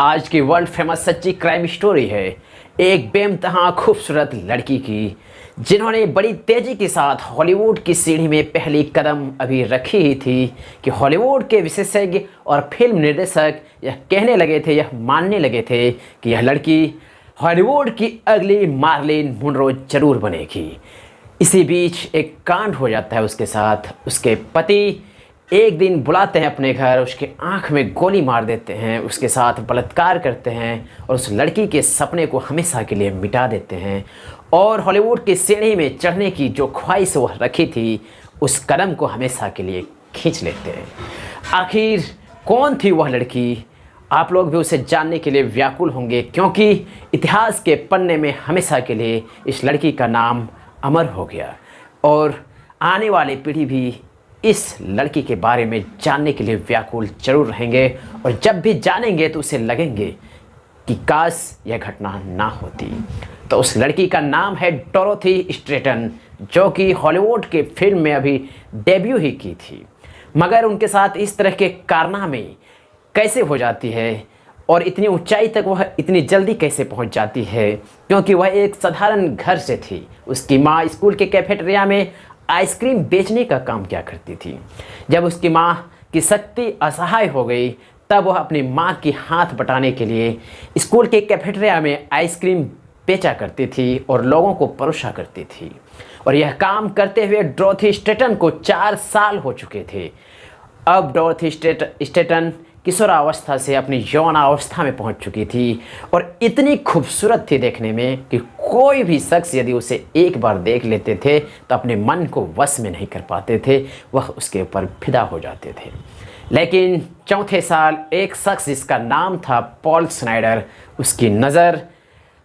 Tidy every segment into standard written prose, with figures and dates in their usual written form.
आज की world famous सच्ची क्राइम स्टोरी है एक बेइंतहा खूबसूरत लड़की की, जिन्होंने बड़ी तेजी के साथ हॉलीवुड की सीढ़ी में पहली कदम अभी रखी ही थी कि हॉलीवुड के विशेषज्ञ और फिल्म निर्देशक यह कहने लगे थे, यह मानने लगे थे कि यह लड़की हॉलीवुड की अगली मार्लिन मुनरो जरूर बनेगी। इसी बीच एक कांड हो जाता है उसके साथ। उसके पति एक दिन बुलाते हैं अपने घर, उसके आंख में गोली मार देते हैं, उसके साथ बलात्कार करते हैं और उस लड़की के सपने को हमेशा के लिए मिटा देते हैं और हॉलीवुड की सीढ़ी में चढ़ने की जो ख्वाहिश वह रखी थी उस कदम को हमेशा के लिए खींच लेते हैं। आखिर कौन थी वह लड़की? आप लोग भी उसे जानने के लिए व्याकुल होंगे, क्योंकि इतिहास के पन्ने में हमेशा के लिए इस लड़की का नाम अमर हो गया और आने वाली पीढ़ी भी इस लड़की के बारे में जानने के लिए व्याकुल जरूर रहेंगे और जब भी जानेंगे तो उसे लगेंगे कि काश यह घटना ना होती। तो उस लड़की का नाम है डोरोथी स्ट्रैटन, जो कि हॉलीवुड के फिल्म में अभी डेब्यू ही की थी, मगर उनके साथ इस तरह के कारनामे कैसे हो जाती है और इतनी ऊंचाई तक वह इतनी जल्दी कैसे पहुंच जाती है, क्योंकि वह एक साधारण घर से थी। उसकी माँ स्कूल के कैफेटेरिया में आइसक्रीम बेचने का काम किया करती थी। जब उसकी माँ की शक्ति असहाय हो गई तब वह अपनी माँ की हाथ बटाने के लिए स्कूल के कैफेटेरिया में आइसक्रीम बेचा करती थी और लोगों को परोसा करती थी। और यह काम करते हुए डोरोथी स्ट्रैटन को 4 साल हो चुके थे। अब डोरोथी स्ट्रैटन किशोरावस्था से अपनी यौनावस्था में पहुंच चुकी थी और इतनी खूबसूरत थी देखने में कि कोई भी शख्स यदि उसे एक बार देख लेते थे तो अपने मन को वश में नहीं कर पाते थे, वह उसके ऊपर फिदा हो जाते थे। लेकिन चौथे साल एक शख्स जिसका नाम था पॉल स्नाइडर, उसकी नज़र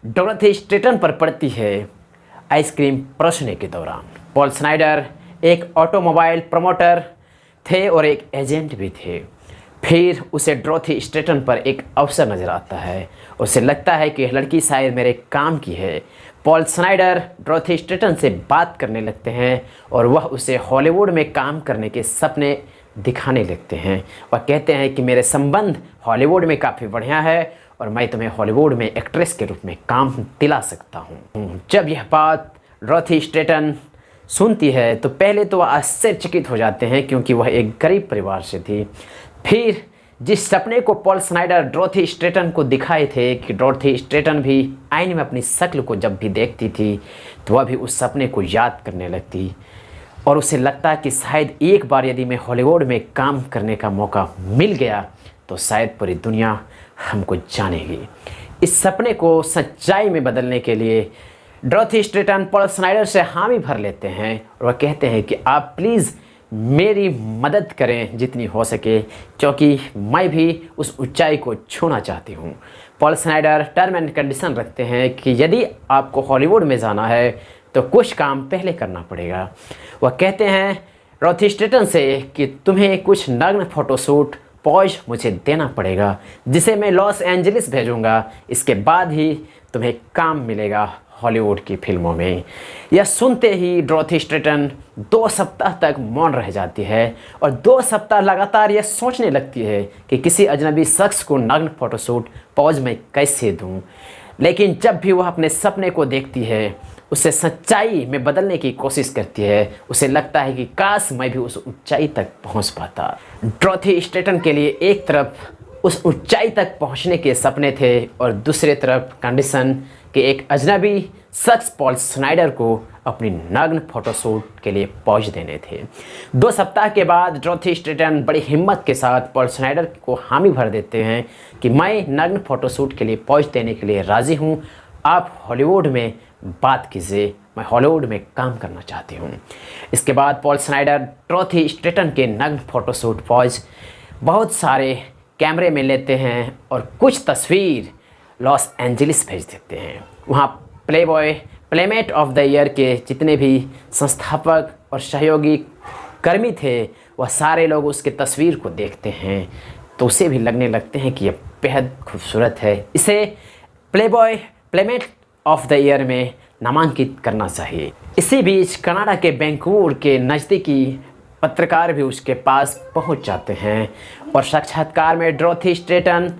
डोरोथी स्ट्रैटन पर पड़ती है आइसक्रीम परोसने के दौरान। पॉल स्नाइडर एक ऑटोमोबाइल प्रमोटर थे और एक एजेंट भी थे। फिर उसे डोरोथी स्ट्रैटन पर एक अवसर नज़र आता है। उसे लगता है कि यह लड़की शायद मेरे काम की है। पॉल स्नाइडर डोरोथी स्ट्रैटन से बात करने लगते हैं और वह उसे हॉलीवुड में काम करने के सपने दिखाने लगते हैं। वह कहते हैं कि मेरे संबंध हॉलीवुड में काफ़ी बढ़िया है और मैं तुम्हें हॉलीवुड में एक्ट्रेस के रूप में काम दिला सकता हूँ। जब यह बात डोरोथी स्ट्रैटन सुनती है तो पहले तो वह आश्चर्यचकित हो जाते हैं, क्योंकि वह एक गरीब परिवार से थी। फिर जिस सपने को पॉल स्नाइडर डोरोथी स्ट्रैटन को दिखाए थे कि डोरोथी स्ट्रैटन भी आईने में अपनी शक्ल को जब भी देखती थी तो वह भी उस सपने को याद करने लगती और उसे लगता कि शायद एक बार यदि मैं हॉलीवुड में काम करने का मौका मिल गया तो शायद पूरी दुनिया हमको जानेगी। इस सपने को सच्चाई में बदलने के लिए डोरोथी स्ट्रैटन पॉल स्नाइडर से हामी भर लेते हैं और वह कहते हैं कि आप प्लीज़ मेरी मदद करें जितनी हो सके, क्योंकि मैं भी उस ऊंचाई को छूना चाहती हूँ। Paul Snyder term and condition रखते हैं कि यदि आपको हॉलीवुड में जाना है तो कुछ काम पहले करना पड़ेगा। वह कहते हैं डोरोथी स्ट्रैटन से कि तुम्हें कुछ नग्न फ़ोटोशूट पॉज मुझे देना पड़ेगा, जिसे मैं लॉस एंजलिस भेजूँगा। इसके बाद ही तुम्हें काम मिलेगा हॉलीवुड की फिल्मों में। यह सुनते ही डोरोथी स्ट्रैटन 2 सप्ताह तक मौन रह जाती है और 2 सप्ताह लगातार यह सोचने लगती है कि किसी अजनबी शख्स को नग्न फ़ोटोशूट पॉज में कैसे दूं। लेकिन जब भी वह अपने सपने को देखती है उसे सच्चाई में बदलने की कोशिश करती है। उसे लगता है कि काश मैं भी उस ऊंचाई तक पहुंच पाता। डोरोथी स्ट्रैटन के लिए एक तरफ उस ऊंचाई तक पहुंचने के सपने थे और दूसरे तरफ कंडीशन कि एक अजनबी शख्स पॉल स्नाइडर को अपनी नग्न फ़ोटोशूट के लिए पहुंच देने थे। 2 सप्ताह के बाद डोरोथी स्ट्रैटन बड़ी हिम्मत के साथ पॉल स्नाइडर को हामी भर देते हैं कि मैं नग्न फ़ोटोशूट के लिए पहुंच देने के लिए राज़ी हूं, आप हॉलीवुड में बात कीजिए, मैं हॉलीवुड में काम करना चाहती हूं। इसके बाद पॉल स्नाइडर डोरोथी स्ट्रैटन के नग्न फ़ोटोशूट पॉज बहुत सारे कैमरे में लेते हैं और कुछ तस्वीर लॉस एंजलिस भेज देते हैं। वहाँ प्लेमेट ऑफ द ईयर के जितने भी संस्थापक और सहयोगी कर्मी थे वह सारे लोग उसके तस्वीर को देखते हैं तो उसे भी लगने लगते हैं कि यह बेहद खूबसूरत है, इसे प्लेमेट ऑफ द ईयर में नामांकित करना चाहिए। इसी बीच कनाडा के वैंकूवर के नज़दीकी पत्रकार भी उसके पास पहुंच जाते हैं और साक्षात्कार में डोरोथी स्ट्रैटन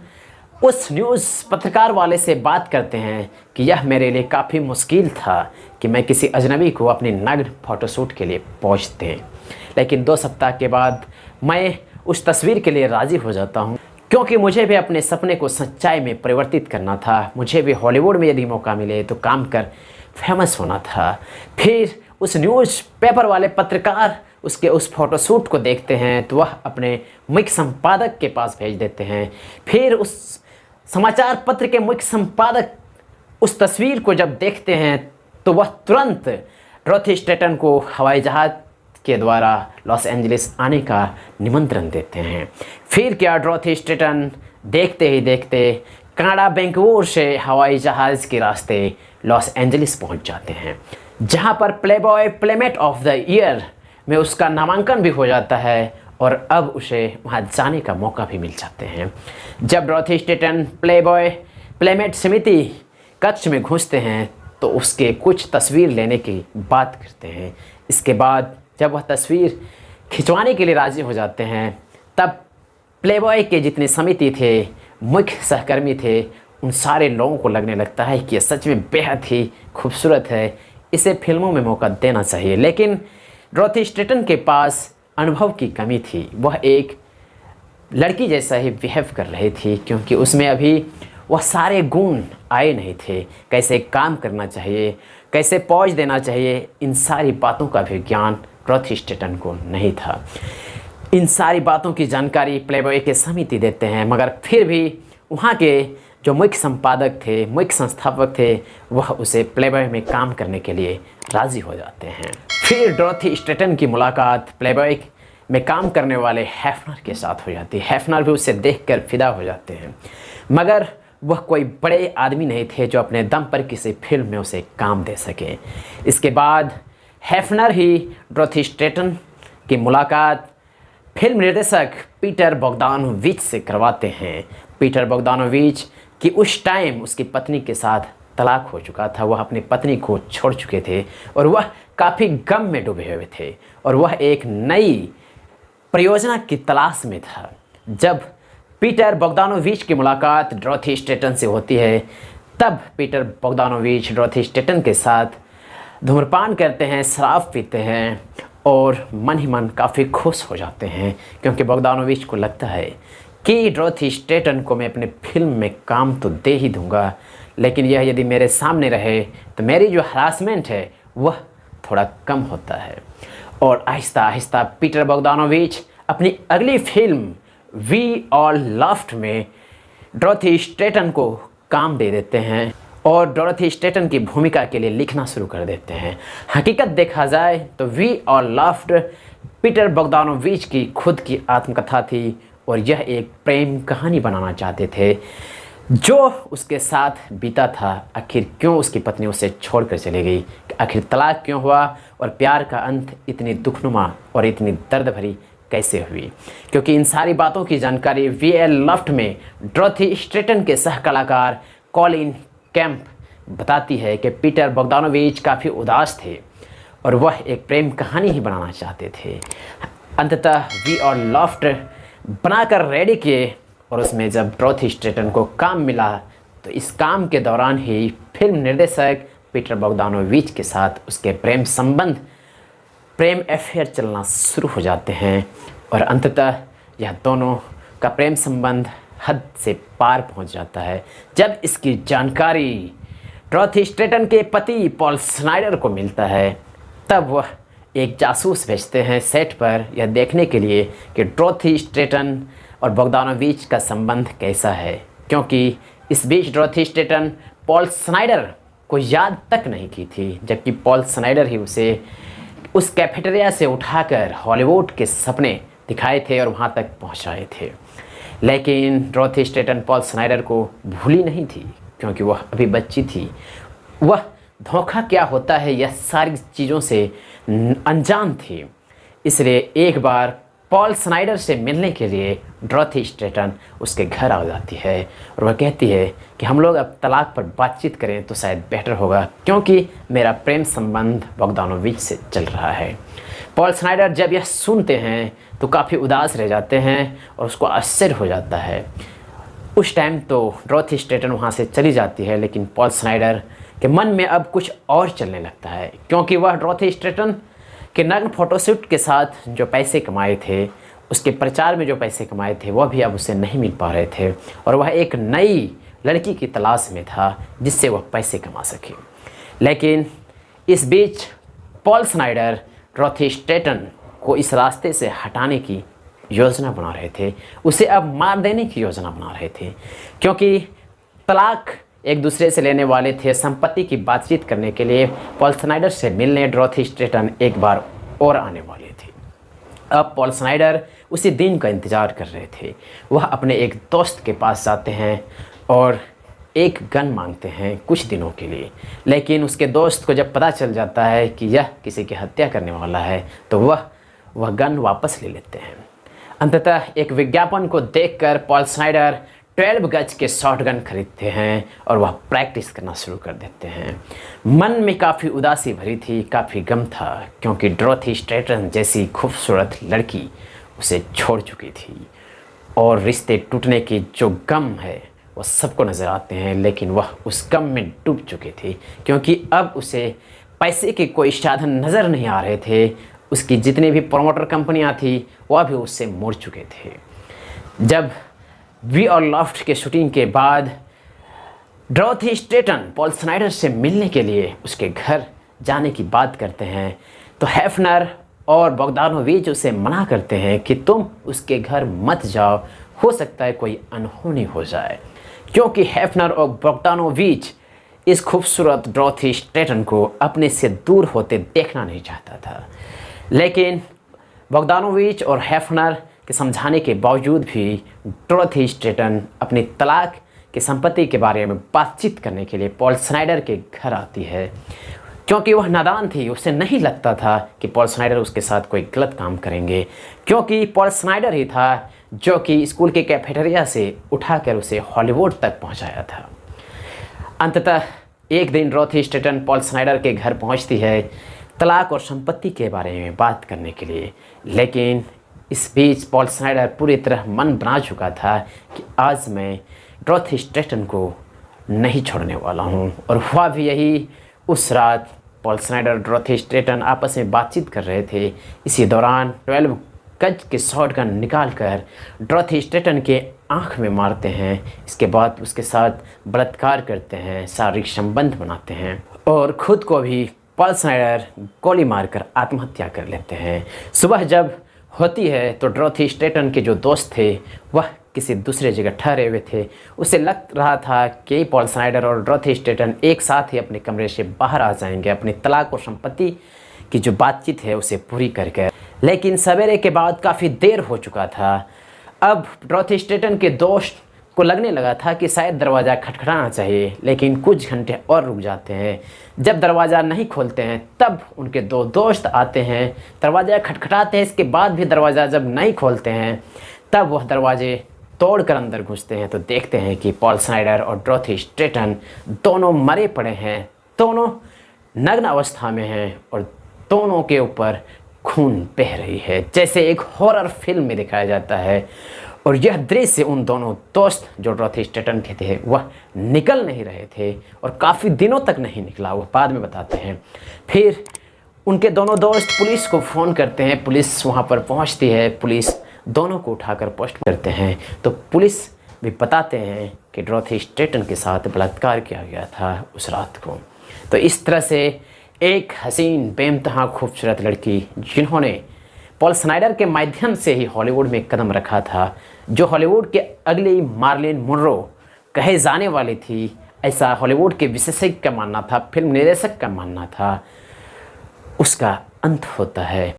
उस न्यूज़ पत्रकार वाले से बात करते हैं कि यह मेरे लिए काफ़ी मुश्किल था कि मैं किसी अजनबी को अपनी नग्न फ़ोटोशूट के लिए पहुँच दें, लेकिन 2 सप्ताह के बाद मैं उस तस्वीर के लिए राज़ी हो जाता हूँ, क्योंकि मुझे भी अपने सपने को सच्चाई में परिवर्तित करना था। मुझे भी हॉलीवुड में यदि मौका मिले तो काम कर फेमस होना था। फिर उस न्यूज़ पेपर वाले पत्रकार उसके उस फ़ोटोशूट को देखते हैं तो वह अपने मुख्य संपादक के पास भेज देते हैं। फिर उस समाचार पत्र के मुख्य संपादक उस तस्वीर को जब देखते हैं तो वह तुरंत डोरोथी स्ट्रैटन को हवाई जहाज़ के द्वारा लॉस एंजलिस आने का निमंत्रण देते हैं। फिर क्या, डोरोथी स्ट्रैटन देखते ही देखते कनाडा वैंकूवर से हवाई जहाज़ के रास्ते लॉस एंजलिस पहुंच जाते हैं, जहां पर Playboy playmate of the year में उसका नामांकन भी हो जाता है और अब उसे वहां जाने का मौका भी मिल जाते हैं। जब डोरोथी स्ट्रैटन प्लेबॉय प्लेमेट समिति कक्ष में घुसते हैं तो उसके कुछ तस्वीर लेने की बात करते हैं। इसके बाद जब वह तस्वीर खिंचवाने के लिए राज़ी हो जाते हैं तब प्लेबॉय के जितने समिति थे, मुख्य सहकर्मी थे, उन सारे लोगों को लगने लगता है कि यह सच में बेहद ही खूबसूरत है, इसे फिल्मों में मौका देना चाहिए। लेकिन डोरोथी स्ट्रैटन के पास अनुभव की कमी थी। वह एक लड़की जैसा ही बिहेव कर रही थी, क्योंकि उसमें अभी वह सारे गुण आए नहीं थे। कैसे काम करना चाहिए, कैसे पॉज देना चाहिए, इन सारी बातों का भी ज्ञान डोरोथी स्ट्रैटन को नहीं था। इन सारी बातों की जानकारी प्लेबॉय के समिति देते हैं, मगर फिर भी वहाँ के जो मुख्य संपादक थे, मुख्य संस्थापक थे, वह उसे प्लेबॉय में काम करने के लिए राज़ी हो जाते हैं। फिर डोरोथी स्ट्रैटन की मुलाकात प्लेबॉय में काम करने वाले हैफनर के साथ हो जाती है। हैफनर भी उसे देखकर फिदा हो जाते हैं, मगर वह कोई बड़े आदमी नहीं थे जो अपने दम पर किसी फिल्म में उसे काम दे सके। इसके बाद हैफनर ही डोरोथी स्ट्रैटन की मुलाकात फिल्म निर्देशक पीटर बोग्दानोविच से करवाते हैं। पीटर बोग्दानोविच की उस टाइम उसकी पत्नी के साथ तलाक हो चुका था, वह अपनी पत्नी को छोड़ चुके थे और वह काफ़ी गम में डूबे हुए थे और वह एक नई परियोजना की तलाश में था। जब पीटर बोग्दानोविच की मुलाकात डोरोथी स्ट्रैटन से होती है तब पीटर बोग्दानोविच डोरोथी स्ट्रैटन के साथ धूम्रपान करते हैं, शराब पीते हैं और मन ही मन काफ़ी खुश हो जाते हैं, क्योंकि बोग्दानोविच को लगता है कि डोरोथी स्ट्रैटन को मैं अपने फिल्म में काम तो दे ही दूंगा, लेकिन यह यदि मेरे सामने रहे तो मेरी जो हरासमेंट है वह थोड़ा कम होता है। और आहिस्ता आहिस्ता पीटर बोग्दानोविच अपनी अगली फिल्म वी ऑल लव्ड में डोरोथी स्ट्रैटन को काम दे देते हैं और डोरोथी स्ट्रैटन की भूमिका के लिए लिखना शुरू कर देते हैं। हकीकत देखा जाए तो वी ऑल लव्ड पीटर बोग्दानोविच की खुद की आत्मकथा थी और यह एक प्रेम कहानी बनाना चाहते थे जो उसके साथ बीता था। आखिर क्यों उसकी पत्नी उसे छोड़कर चली गई, आखिर तलाक क्यों हुआ और प्यार का अंत इतनी दुखनुमा और इतनी दर्द भरी कैसे हुई, क्योंकि इन सारी बातों की जानकारी वी ऑल लव्ड में डोरोथी स्ट्रैटन के सह कलाकार कॉलिन कैंप बताती है कि पीटर बोग्दानोविच काफ़ी उदास थे और वह एक प्रेम कहानी ही बनाना चाहते थे। अंततः वी ऑल लव्ड बनाकर रेडी किए और उसमें जब डोरोथी स्ट्रैटन को काम मिला तो इस काम के दौरान ही फिल्म निर्देशक पीटर बोग्दानोविच के साथ उसके प्रेम अफेयर चलना शुरू हो जाते हैं और अंततः यह दोनों का प्रेम संबंध हद से पार पहुंच जाता है। जब इसकी जानकारी डोरोथी स्ट्रैटन के पति पॉल स्नाइडर को मिलता है तब वह एक जासूस भेजते हैं सेट पर यह देखने के लिए कि डोरोथी स्ट्रैटन और बोग्दानोविच का संबंध कैसा है, क्योंकि इस बीच डोरोथी स्ट्रैटन पॉल स्नाइडर को याद तक नहीं की थी, जबकि पॉल स्नाइडर ही उसे उस कैफेटेरिया से उठाकर हॉलीवुड के सपने दिखाए थे और वहाँ तक पहुँचाए थे। लेकिन डोरोथी स्ट्रैटन पॉल स्नाइडर को भूली नहीं थी, क्योंकि वह अभी बच्ची थी। वह धोखा क्या होता है यह सारी चीज़ों से अनजान थी। इसलिए एक बार पॉल स्नाइडर से मिलने के लिए डोरोथी स्ट्रैटन उसके घर आ जाती है और वह कहती है कि हम लोग अब तलाक पर बातचीत करें तो शायद बेहतर होगा, क्योंकि मेरा प्रेम संबंध बोग्दानोविच से चल रहा है। पॉल स्नाइडर जब यह सुनते हैं तो काफ़ी उदास रह जाते हैं और उसको आश्चर्य हो जाता है। उस टाइम तो डॉरोथी स्ट्रैटन वहाँ से चली जाती है, लेकिन पॉल स्नाइडर के मन में अब कुछ और चलने लगता है, क्योंकि वह डॉरोथी स्ट्रैटन के नग्न फोटोशूट के साथ जो पैसे कमाए थे, उसके प्रचार में जो पैसे कमाए थे, वह भी अब उसे नहीं मिल पा रहे थे और वह एक नई लड़की की तलाश में था जिससे वह पैसे कमा सके। लेकिन इस बीच पॉल स्नाइडर डॉरोथी स्ट्रैटन को इस रास्ते से हटाने की योजना बना रहे थे, उसे अब मार देने की योजना बना रहे थे, क्योंकि तलाक एक दूसरे से लेने वाले थे। संपत्ति की बातचीत करने के लिए पॉल स्नाइडर से मिलने डॉरोथी स्ट्रैटन एक बार और आने वाले थे। अब पॉल स्नाइडर उसी दिन का इंतज़ार कर रहे थे। वह अपने एक दोस्त के पास जाते हैं और एक गन मांगते हैं कुछ दिनों के लिए, लेकिन उसके दोस्त को जब पता चल जाता है कि यह किसी की हत्या करने वाला है तो वह गन वापस ले लेते हैं। अंततः एक विज्ञापन को देखकर पॉल स्नाइडर 12 गज के शॉटगन खरीदते हैं और वह प्रैक्टिस करना शुरू कर देते हैं। मन में काफ़ी उदासी भरी थी, काफ़ी गम था, क्योंकि डॉरोथी स्ट्रैटन जैसी खूबसूरत लड़की उसे छोड़ चुकी थी और रिश्ते टूटने की जो गम है वह सबको नज़र आते हैं, लेकिन वह उस गम में डूब चुकी थी, क्योंकि अब उसे पैसे के कोई साधन नज़र नहीं आ रहे थे। उसकी जितनी भी प्रोमोटर कंपनियां थी वह भी उससे मुड़ चुके थे। जब वी आर लव्ड के शूटिंग के बाद डॉरोथी स्ट्रैटन पॉल स्नाइडर से मिलने के लिए उसके घर जाने की बात करते हैं तो हेफनर और बोग्दानोविच उसे मना करते हैं कि तुम उसके घर मत जाओ, हो सकता है कोई अनहोनी हो जाए, क्योंकि हेफनर और बोग्दानोविच इस खूबसूरत डॉरोथी स्ट्रैटन को अपने से दूर होते देखना नहीं चाहता था। लेकिन बोग्दानोविच और हेफनर के समझाने के बावजूद भी डॉरोथी स्ट्रैटन अपनी तलाक की संपत्ति के बारे में बातचीत करने के लिए पॉल स्नाइडर के घर आती है, क्योंकि वह नादान थी। उसे नहीं लगता था कि पॉल स्नाइडर उसके साथ कोई गलत काम करेंगे, क्योंकि पॉल स्नाइडर ही था जो कि स्कूल के कैफेटेरिया से उठाकर उसे हॉलीवुड तक पहुंचाया था। अंततः एक दिन डॉरोथी स्ट्रैटन पॉल स्नाइडर के घर पहुंचती है तलाक और संपत्ति के बारे में बात करने के लिए, लेकिन इस बीच पॉल स्नाइडर पूरी तरह मन बना चुका था कि आज मैं डॉरोथी स्ट्रैटन को नहीं छोड़ने वाला हूं। और हुआ भी यही। उस रात पॉल स्नाइडर और डॉरोथी स्ट्रैटन आपस में बातचीत कर रहे थे। इसी दौरान 12 गज के शॉटगन निकाल कर डॉरोथी स्ट्रैटन के आँख में मारते हैं। इसके बाद उसके साथ बलात्कार करते हैं, शारीरिक संबंध बनाते हैं और ख़ुद को भी पॉल स्नाइडर गोली मारकर आत्महत्या कर लेते हैं। सुबह जब होती है तो डॉरोथी स्ट्रैटन के जो दोस्त थे वह किसी दूसरे जगह ठहरे हुए थे। उसे लग रहा था कि पॉल स्नाइडर और डॉरोथी स्ट्रैटन एक साथ ही अपने कमरे से बाहर आ जाएंगे अपनी तलाक और संपत्ति की जो बातचीत है उसे पूरी करके। लेकिन सवेरे के बाद काफ़ी देर हो चुका था। अब डॉरोथी स्ट्रैटन के दोस्त को लगने लगा था कि शायद दरवाज़ा खटखटाना चाहिए, लेकिन कुछ घंटे और रुक जाते हैं। जब दरवाज़ा नहीं खोलते हैं तब उनके दो दोस्त आते हैं, दरवाज़ा खटखटाते हैं। इसके बाद भी दरवाज़ा जब नहीं खोलते हैं तब वह दरवाजे तोड़कर अंदर घुसते हैं तो देखते हैं कि पॉल स्नाइडर और डॉरोथी स्ट्रैटन दोनों मरे पड़े हैं, दोनों नग्न अवस्था में हैं और दोनों के ऊपर खून बह रही है, जैसे एक हॉरर फिल्म में दिखाया जाता है। और यह दृश्य उन दोनों दोस्त जो डॉरोथी स्ट्रैटन के थे वह निकल नहीं रहे थे और काफ़ी दिनों तक नहीं निकला, वह बाद में बताते हैं। फिर उनके दोनों दोस्त पुलिस को फ़ोन करते हैं, पुलिस वहाँ पर पहुँचती है, पुलिस दोनों को उठाकर पोस्ट करते हैं तो पुलिस भी बताते हैं कि डॉरोथी स्ट्रैटन के साथ बलात्कार किया गया था उस रात को। तो इस तरह से एक हसीन बेइंतहा खूबसूरत लड़की जिन्होंने पॉल स्नाइडर के माध्यम से ही हॉलीवुड में कदम रखा था, जो हॉलीवुड के अगली मार्लिन मोनरो कहे जाने वाली थी, ऐसा हॉलीवुड के विशेषज्ञ का मानना था, फिल्म निर्देशक का मानना था, उसका अंत होता है।